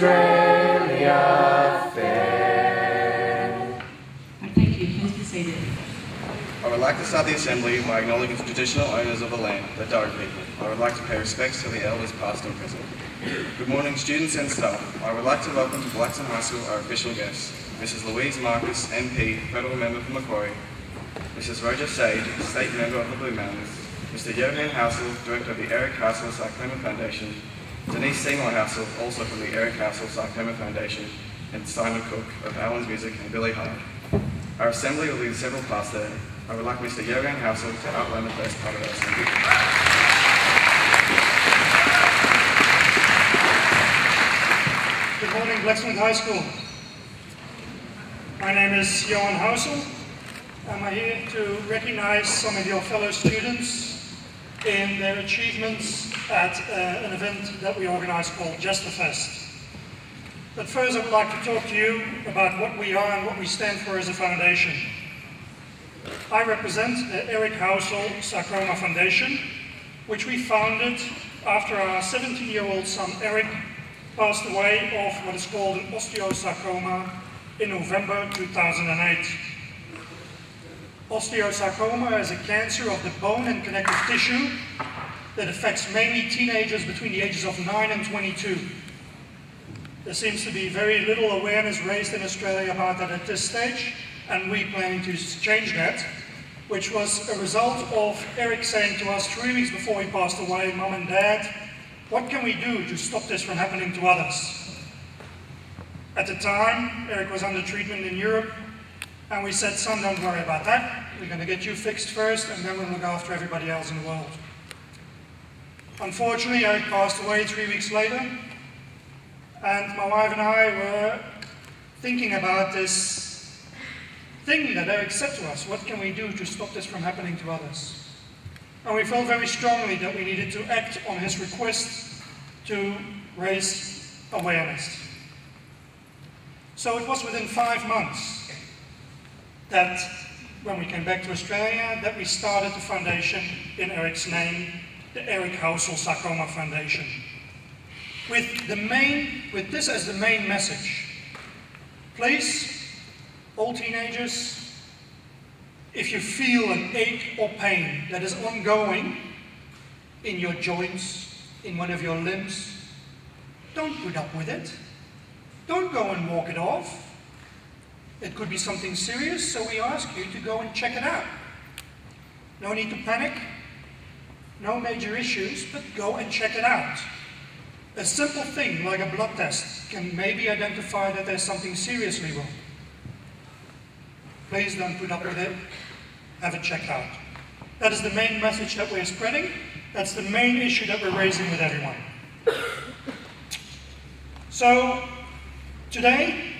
Australia Fair. Thank you. Please be seated. I would like to start the assembly by acknowledging the traditional owners of the land, the Darug people. I would like to pay respects to the elders past and present. Good morning, students and staff. I would like to welcome to Blaxland High School our official guests, Mrs. Louise Marcus, MP, Federal Member for Macquarie, Mrs. Roger Sage, State Member of the Blue Mountains, Mr. Eric Housel, Director of the Eric Housel Sarcoma Foundation, Denise Seymour Housel, also from the Eric Housel Sarcoma Foundation, and Simon Cook of Allen's Music and Billy Hyde. Our assembly will be in several parts today. I would like Mr. Jürgen Housel to outline the first part of our assembly. Good morning, Blaxland High School. My name is Johan Housel. I'm here to recognize some of your fellow students in their achievements at an event that we organize called JesterFest. But first I would like to talk to you about what we are and what we stand for as a foundation. I represent the Eric Housel Sarcoma Foundation, which we founded after our 17-year-old son Eric passed away of what is called an osteosarcoma in November 2008. Osteosarcoma is a cancer of the bone and connective tissue that affects mainly teenagers between the ages of 9 and 22. There seems to be very little awareness raised in Australia about that at this stage, and we're planning to change that, which was a result of Eric saying to us 3 weeks before he passed away, "Mum and Dad, what can we do to stop this from happening to others?" At the time, Eric was under treatment in Europe, and we said, "Son, don't worry about that. We're going to get you fixed first, and then we'll look after everybody else in the world." Unfortunately, Eric passed away 3 weeks later, and my wife and I were thinking about this thing that Eric said to us: what can we do to stop this from happening to others? And we felt very strongly that we needed to act on his request to raise awareness. So it was within 5 months that, when we came back to Australia, that we started the foundation in Eric's name, the Eric Housel Sarcoma Foundation. With this as the main message. Please, all teenagers, if you feel an ache or pain that is ongoing in your joints, in one of your limbs, don't put up with it. Don't go and walk it off. It could be something serious, so we ask you to go and check it out. No need to panic, no major issues, but go and check it out. A simple thing like a blood test can maybe identify that there's something seriously wrong. Please don't put up with it, have it checked out. That is the main message that we're spreading. That's the main issue that we're raising with everyone. So, today,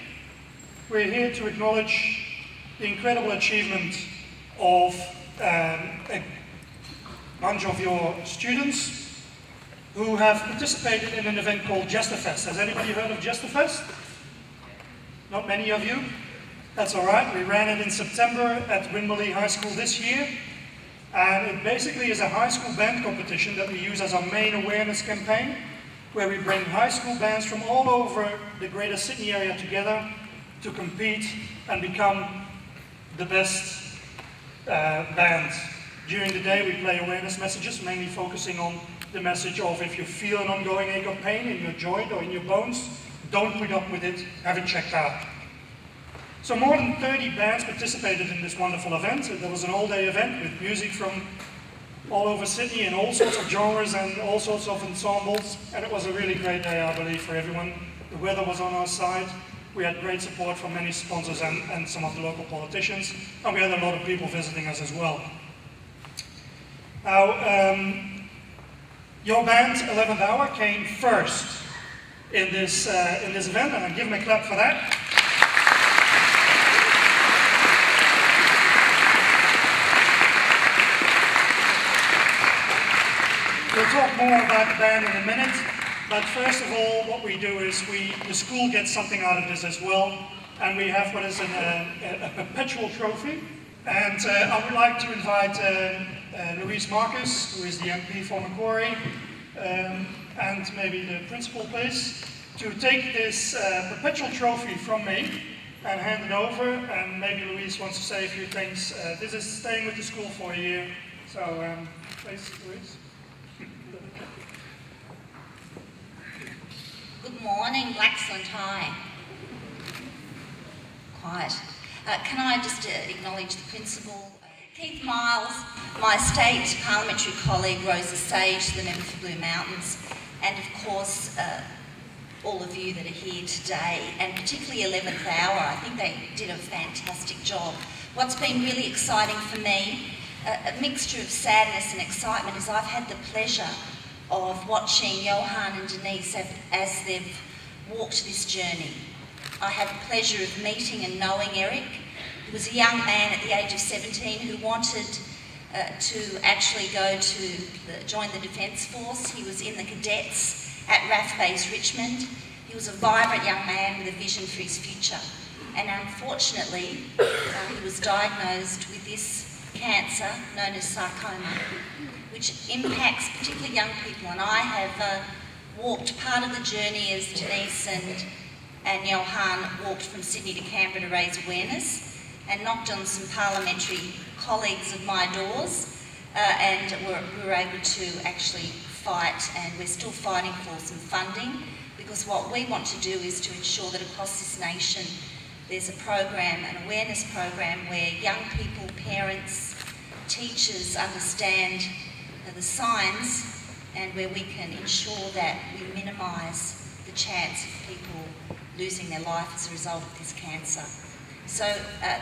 we're here to acknowledge the incredible achievement of a bunch of your students who have participated in an event called JesterFest. Has anybody heard of JesterFest? Not many of you? That's all right. We ran it in September at Wimberley High School this year. And it basically is a high school band competition that we use as our main awareness campaign, where we bring high school bands from all over the Greater Sydney area together to compete and become the best band. During the day we play awareness messages, mainly focusing on the message of if you feel an ongoing ache or pain in your joint or in your bones, don't put up with it, have it checked out. So more than 30 bands participated in this wonderful event. There was an all-day event with music from all over Sydney in all sorts of genres and all sorts of ensembles, and it was a really great day, I believe, for everyone. The weather was on our side. We had great support from many sponsors and some of the local politicians, and we had a lot of people visiting us as well. Now, your band, 11th Hour, came first in this event, and I'll give them a clap for that. We'll talk more about the band in a minute, but first of all, what we do is the school gets something out of this as well, and we have what is a perpetual trophy. And I would like to invite Louise Marcus, who is the MP for Macquarie, and maybe the principal, please, to take this perpetual trophy from me and hand it over, and maybe Louise wants to say a few things. This is staying with the school for a year, so please, Louise. Good morning, Blaxland High. Quiet. Can I just acknowledge the principal, Keith Miles, my state parliamentary colleague, Rosa Sage, the member for Blue Mountains, and of course all of you that are here today, and particularly 11th Hour. I think they did a fantastic job. What's been really exciting for me, a mixture of sadness and excitement, is I've had the pleasure of watching Johan and Denise as they've walked this journey. I had the pleasure of meeting and knowing Eric. He was a young man at the age of 17 who wanted to actually join the Defence Force. He was in the cadets at RAF Base Richmond. He was a vibrant young man with a vision for his future. And unfortunately, he was diagnosed with this cancer known as sarcoma, which impacts particularly young people. And I have walked part of the journey as Denise and Johan walked from Sydney to Canberra to raise awareness, and knocked on some parliamentary colleagues of my doors, and we were able to actually fight, and we're still fighting for some funding, because what we want to do is to ensure that across this nation there's a program, an awareness program, where young people, parents, teachers understand the signs, and where we can ensure that we minimise the chance of people losing their life as a result of this cancer. So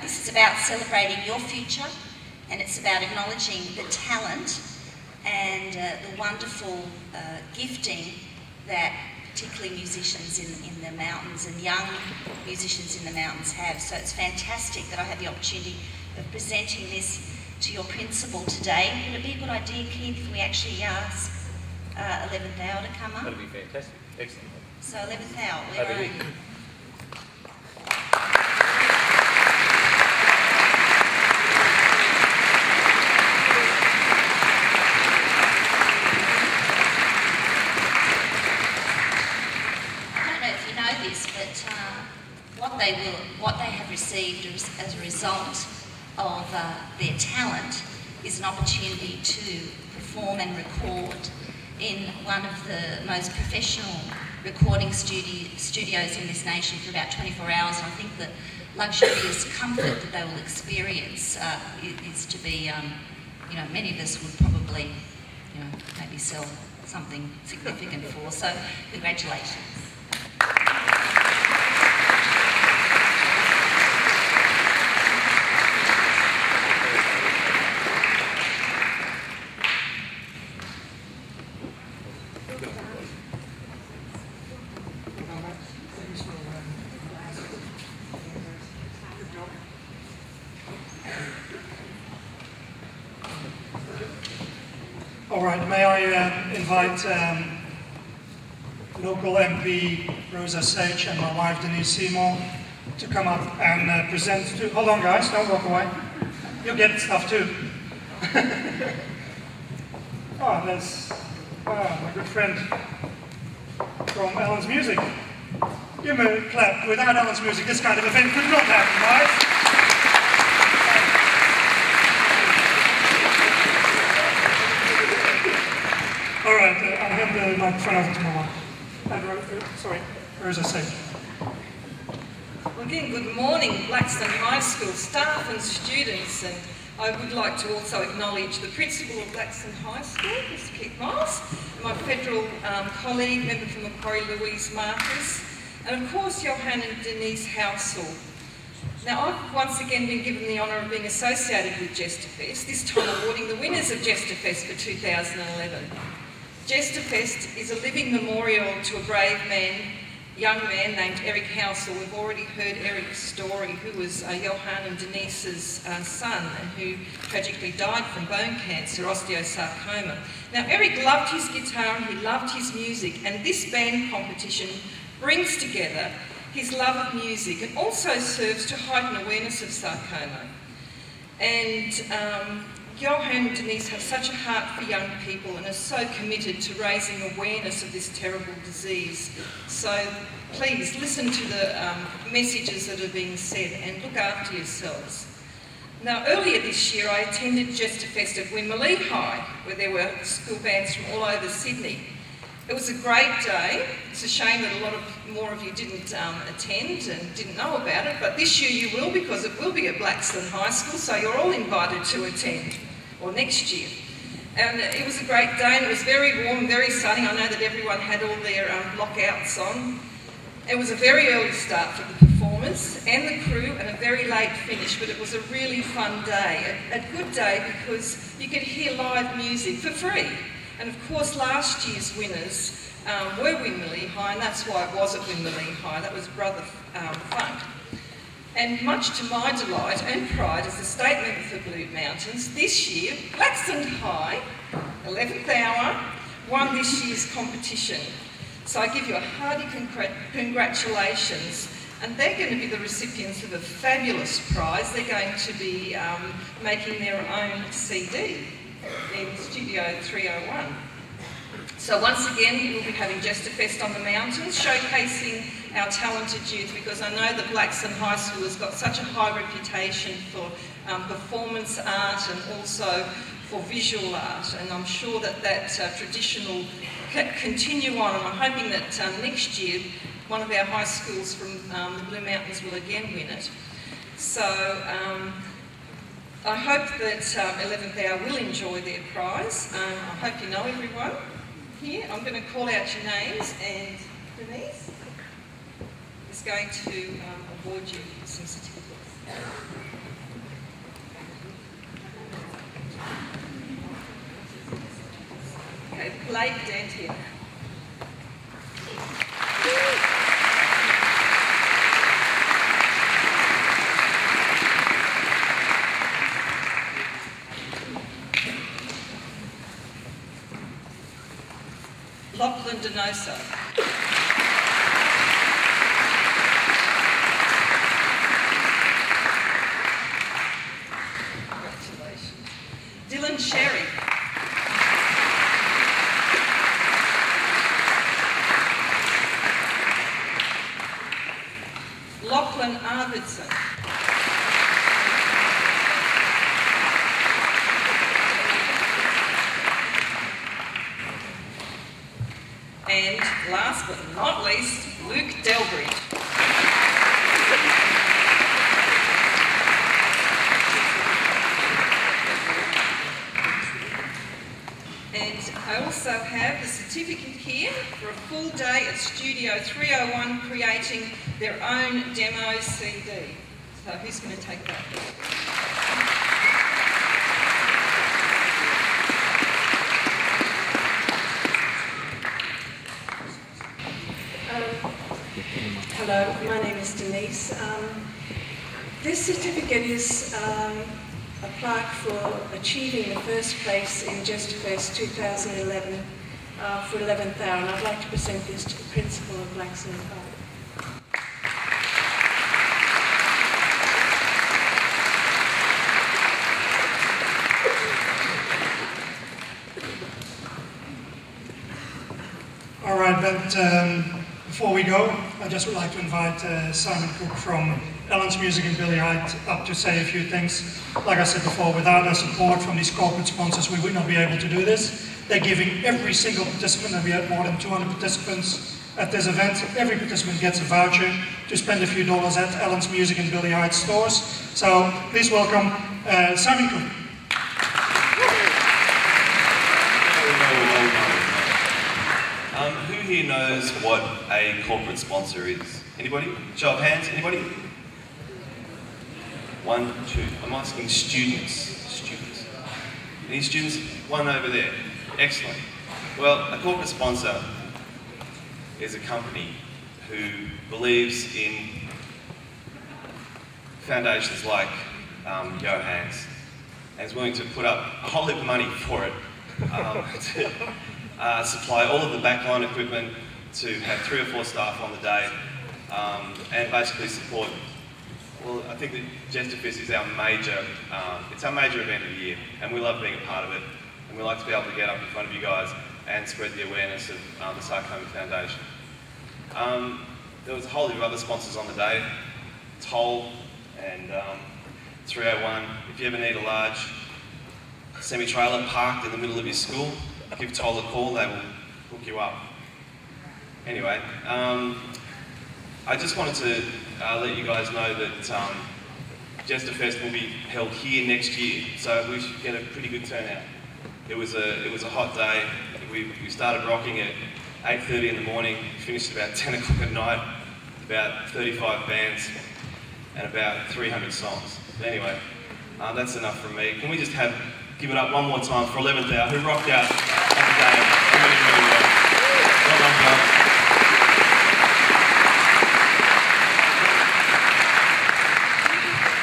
this is about celebrating your future, and it's about acknowledging the talent and the wonderful gifting that particularly musicians in the mountains and young musicians in the mountains have. So it's fantastic that I have the opportunity of presenting this to your principal today. Would it be a good idea, Keith, if we actually ask 11th Hour to come up? That'd be fantastic. Excellent. So 11th Hour, where are you? What they have received as a result of their talent is an opportunity to perform and record in one of the most professional recording studios in this nation for about 24 hours. And I think the luxurious comfort that they will experience is to be, many of us would probably, maybe sell something significant for. So congratulations. All right, may I invite local MP Rosa Sage and my wife Denise Seymour to come up and present to... Hold on guys, don't walk away. You'll get stuff too. Oh, that's my good friend from Ellen's Music. Give him a clap. Without Ellen's Music, this kind of event could not happen, right? All right, I'll hand the microphone over to my wife. Rosa Sage. Well, again, good morning, Blaxland High School staff and students, and I would like to also acknowledge the principal of Blaxland High School, Mr. Keith Miles, and my federal colleague, member for Macquarie, Louise Marcus, and of course Johan and Denise Housel. Now, I've once again been given the honour of being associated with JesterFest, this time awarding the winners of JesterFest for 2011. JesterFest is a living memorial to a brave young man named Eric Housel. We've already heard Eric's story, who was Johan and Denise's son, and who tragically died from bone cancer, osteosarcoma. Now, Eric loved his guitar and he loved his music, and this band competition brings together his love of music and also serves to heighten awareness of sarcoma. And Johan and Denise have such a heart for young people and are so committed to raising awareness of this terrible disease. So please listen to the messages that are being said and look after yourselves. Now, earlier this year I attended JesterFest at Winmalee High, where there were school bands from all over Sydney. It was a great day. It's a shame that a lot more of you didn't attend and didn't know about it, but this year you will, because it will be at Blaxland High School, so you're all invited to attend, or next year. And it was a great day, and it was very warm, very sunny. I know that everyone had all their blockouts on. It was a very early start for the performers and the crew, and a very late finish, but it was a really fun day. A good day because you could hear live music for free. And of course, last year's winners were Winmalee High, and that's why it was at Winmalee High. That was Brother Funk. And much to my delight and pride as the state member for Blue Mountains, this year, Blaxland High, 11th hour, won this year's competition. So I give you a hearty congratulations. And they're going to be the recipients of a fabulous prize. They're going to be making their own CD in Studio 301. So once again, we'll be having JesterFest on the mountains, showcasing our talented youth, because I know that Blaxland High School has got such a high reputation for performance art and also for visual art, and I'm sure that that tradition will continue on, and I'm hoping that next year one of our high schools from the Blue Mountains will again win it. So I hope that 11th hour will enjoy their prize. I hope you know everyone here. I'm going to call out your names, and Denise is going to award you some certificates. Okay, Blake Dent here. Lachlan Denosa. Congratulations. Dylan Sherry. Lachlan Arvidsson. And last but not least, Luke Delbridge. And I also have the certificate here for a full day at Studio 301 creating their own demo CD. So who's going to take that? Hello, my name is Denise. This certificate is a plaque for achieving the first place in JesterFest 2011 for 11th hour, and I'd like to present this to the principal of Blaxland High. All right, but before we go, I just would like to invite Simon Cook from Ellen's Music and Billy Hyde up to say a few things. Like I said before, without our support from these corporate sponsors, we would not be able to do this. They're giving every single participant, and we had more than 200 participants at this event. Every participant gets a voucher to spend a few dollars at Ellen's Music and Billy Hyde stores. So please welcome Simon Cook. Who here knows what a corporate sponsor is? Anybody? Show of hands, anybody? 1, 2. I'm asking students. Students. Any students? One over there. Excellent. Well, a corporate sponsor is a company who believes in foundations like Johann's and is willing to put up a whole heap of money for it to supply all of the backline equipment, to have 3 or 4 staff on the day, and basically support Well, I think that JesterFest is our major, it's our major event of the year, and we love being a part of it. And we like to be able to get up in front of you guys and spread the awareness of the Sarcoma Foundation. There was a whole heap of other sponsors on the day, Toll and 301. If you ever need a large semi-trailer parked in the middle of your school, give Toll a call, they will hook you up. Anyway, I just wanted to let you guys know that JesterFest will be held here next year, so we should get a pretty good turnout. It was a hot day. We started rocking at 8:30 in the morning, finished about 10 o'clock at night, about 35 bands and about 300 songs. But anyway, that's enough from me. Can we just give it up one more time for 11th Hour, who rocked out on the day really, really well. Well done, guys.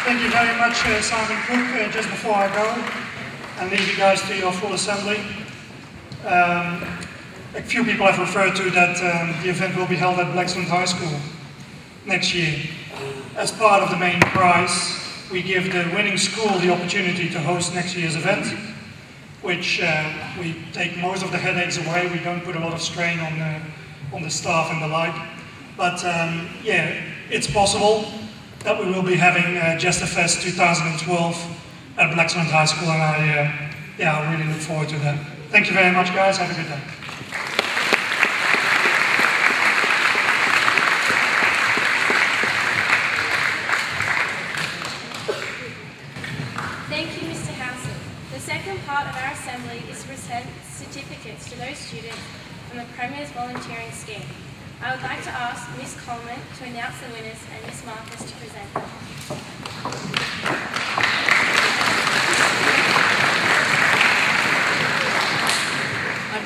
Thank you very much, Simon Cook. Just before I go and leave you guys to your full assembly, a few people have referred to that the event will be held at Blaxland High School next year. As part of the main prize, we give the winning school the opportunity to host next year's event, which we take most of the headaches away. We don't put a lot of strain on the staff and the like. But yeah, it's possible that we will be having JesterFest 2012 at Blaxland High School, and I really look forward to that. Thank you very much, guys. Have a good day. Thank you, Mr. Housel. The second part of our assembly is to present certificates to those students from the Premier's volunteering scheme. I would like to ask Ms. Coleman to announce the winners and Ms. Marcus to present them.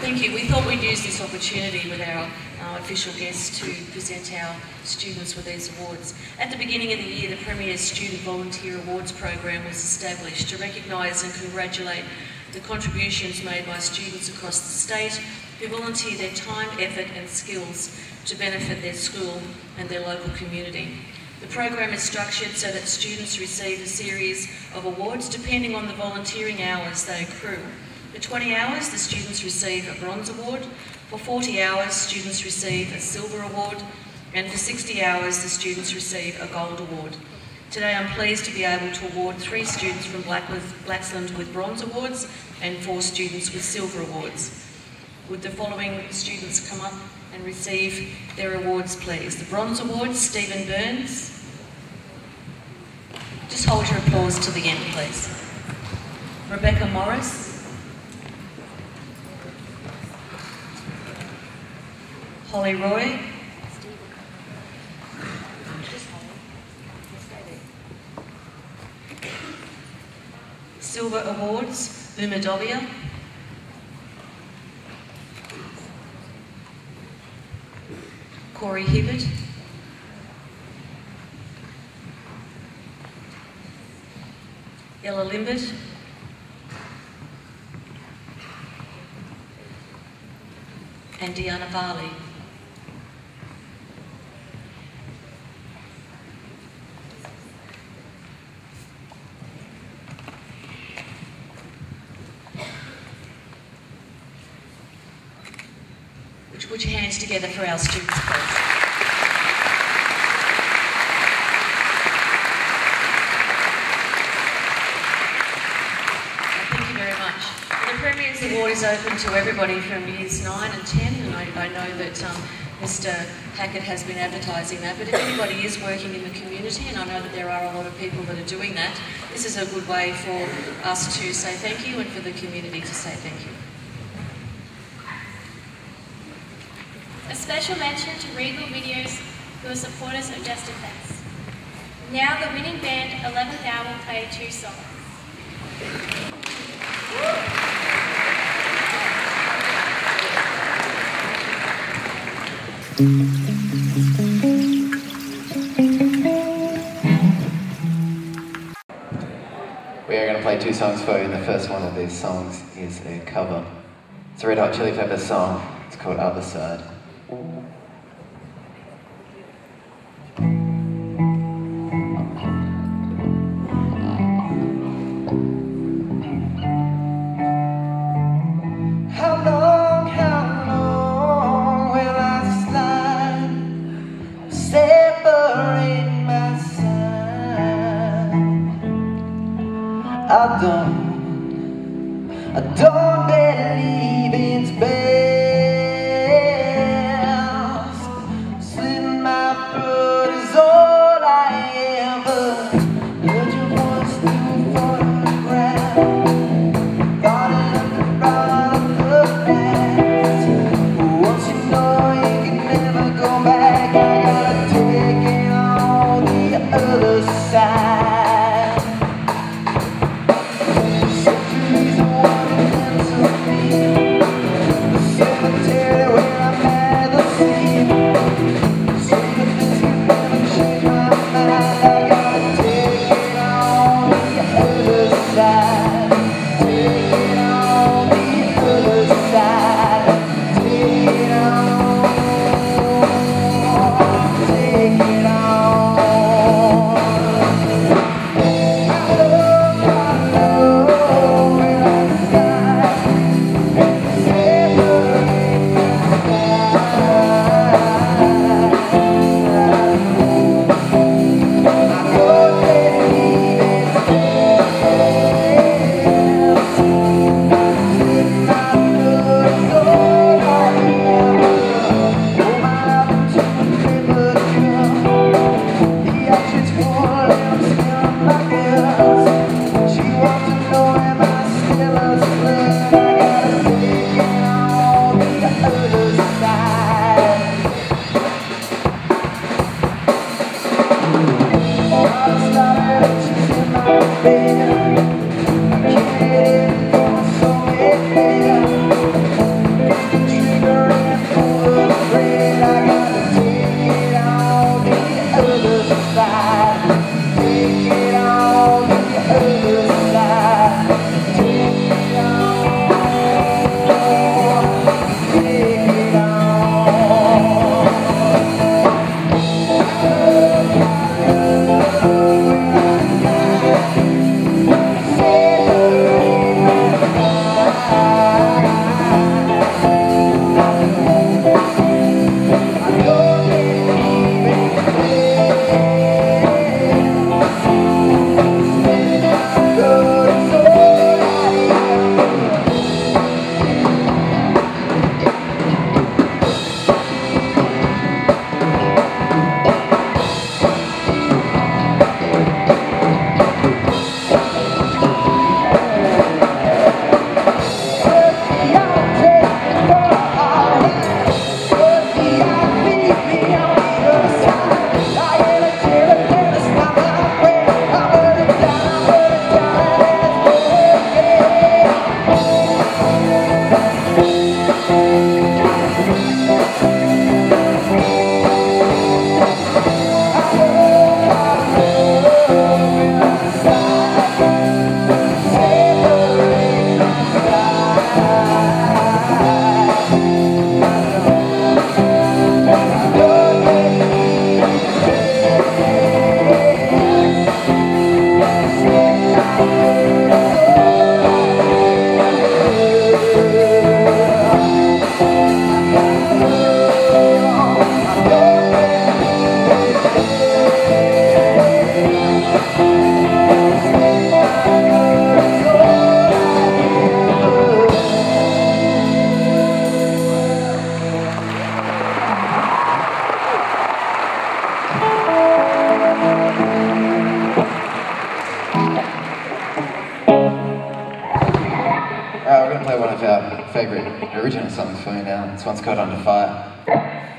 Thank you. We thought we'd use this opportunity with our official guests to present our students with these awards. At the beginning of the year, the Premier's Student Volunteer Awards program was established to recognise and congratulate the contributions made by students across the state who volunteer their time, effort and skills to benefit their school and their local community. The program is structured so that students receive a series of awards depending on the volunteering hours they accrue. For 20 hours, the students receive a bronze award. For 40 hours, students receive a silver award. And for 60 hours, the students receive a gold award. Today, I'm pleased to be able to award 3 students from Blaxland with bronze awards and 4 students with silver awards. Would the following students come up and receive their awards, please? The bronze award, Stephen Burns. Just hold your applause to the end, please. Rebecca Morris. Holly Roy. Silver Awards, Uma Dovia. Corey Hibbert. Ella Limbert. And Deanna Varley. Would you put your hands together for our students, please? Thank you very much. The Premier's Award is open to everybody from years 9 and 10, and I know that Mr. Hackett has been advertising that, but if anybody is working in the community, and I know that there are a lot of people that are doing that, this is a good way for us to say thank you and for the community to say thank you. A special mention to Regal Videos, who are supporters of JesterFest. Now the winning band, 11th Hour, will play 2 songs. We are going to play 2 songs for you, and the first one of these songs is a cover. It's a Red Hot Chili Peppers song. It's called Other Side. original songs for you now. This one's called Under Fire.